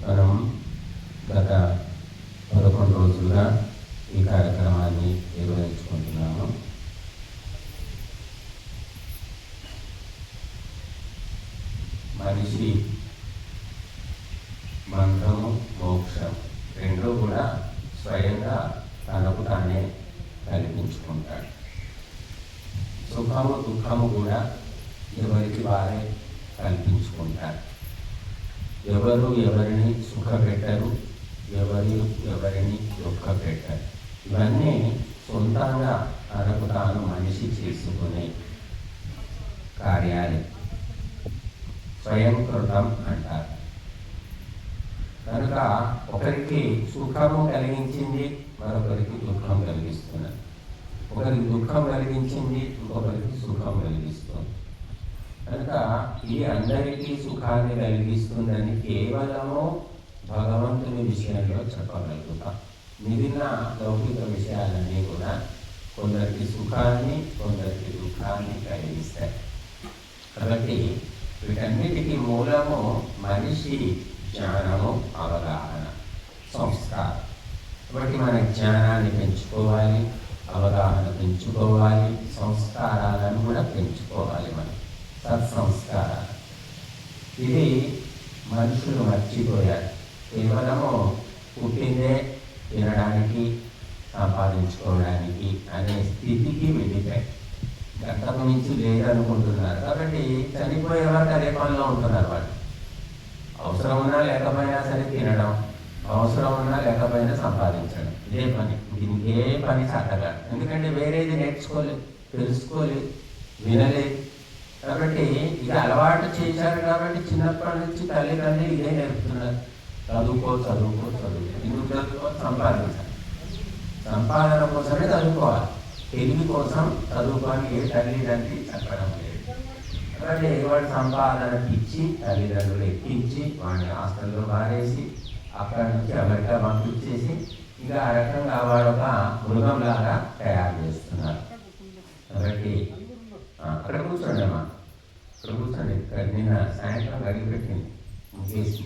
మనం గత 11 రోజులుగా ఈ కార్యక్రమాన్ని నిర్వహించుకుంటున్నాము. మనిషి బంధము మోక్షం రెండూ కూడా స్వయంగా తనకు తానే కల్పించుకుంటాడు. సుఖము దుఃఖము కూడా ఎవరికి వారే కల్పించుకుంటారు. ఎవరు ఎవరిని సుఖ పెట్టరు, ఎవరిని దుఃఖ పెట్టరు. ఇవన్నీ సొంతంగా తనకు తాను మనిషి చేసుకునే కార్యాలే స్వయంకృతం అంటారు. కనుక ఒకరికి సుఖము కలిగించింది, మరొకరికి దుఃఖం కలిగిస్తున్నది. ఒకరికి దుఃఖం కలిగించింది, ఇంకొకరికి సుఖం కలిగిస్తుంది. కనుక ఇది అందరికీ సుఖాన్ని కలిగిస్తుందని కేవలము భగవంతుని విషయంలో చెప్పగలుగుతాం. మిగిలిన లౌకిక విషయాలన్నీ కూడా కొందరికి సుఖాన్ని, కొందరికి దుఃఖాన్ని కలిగిస్తాయి. కాబట్టి వీటన్నిటికీ మూలము మనిషి జ్ఞానము, అవగాహన, సంస్కారం. కాబట్టి మన జ్ఞానాన్ని పెంచుకోవాలి, అవగాహన పెంచుకోవాలి, సంస్కారాలను కూడా పెంచుకోవాలి. మనం సత్సంస్కారాలు ఇది మనుషులు మర్చిపోయారు. కేవలము పుట్టిందే తినడానికి, సంపాదించుకోవడానికి అనే స్థితికి వెళ్ళిపోయి గంటకు మించి లేదనుకుంటున్నారు. కాబట్టి చనిపోయే వరకు అదే పనిలో ఉంటున్నారు. వాళ్ళు అవసరం ఉన్నా లేకపోయినా సరే తినడం, అవసరం ఉన్నా లేకపోయినా సంపాదించడం, ఇదే పని. దీనికి ఏ పని చక్కగా, ఎందుకంటే వేరేది నేర్చుకోలేదు, తెలుసుకోలేదు, వినలేదు. కాబట్టి ఇది అలవాటు చేశారు. కాబట్టి చిన్నప్పటి నుంచి తల్లిదండ్రులు ఇదే నేర్పుతున్నారు. చదువుకో చదువుకో చదువు, ఎందుకు చదువుకో, సంపాదించాలి. సంపాదన కోసమే చదువుకోవాలి, తెలివి కోసం చదువుకొని ఏ తల్లిదండ్రి చెప్పడం లేదు. కాబట్టి వాడి సంపాదనకి ఇచ్చి తల్లిదండ్రులు ఎక్కించి వాడిని హాస్టల్లో మారేసి అక్కడి నుంచి అమెరికా పంపించేసి ఇక ఆ రకంగా వాడొక మృగంలాగా తయారు చేస్తున్నారు. కాబట్టి అక్కడ కూర్చోండి అమ్మా, ఇక్కడ కూర్చోండి. ఇక్కడ నిన్న సాయంత్రం గడిపెట్టింది ముగ్గేసి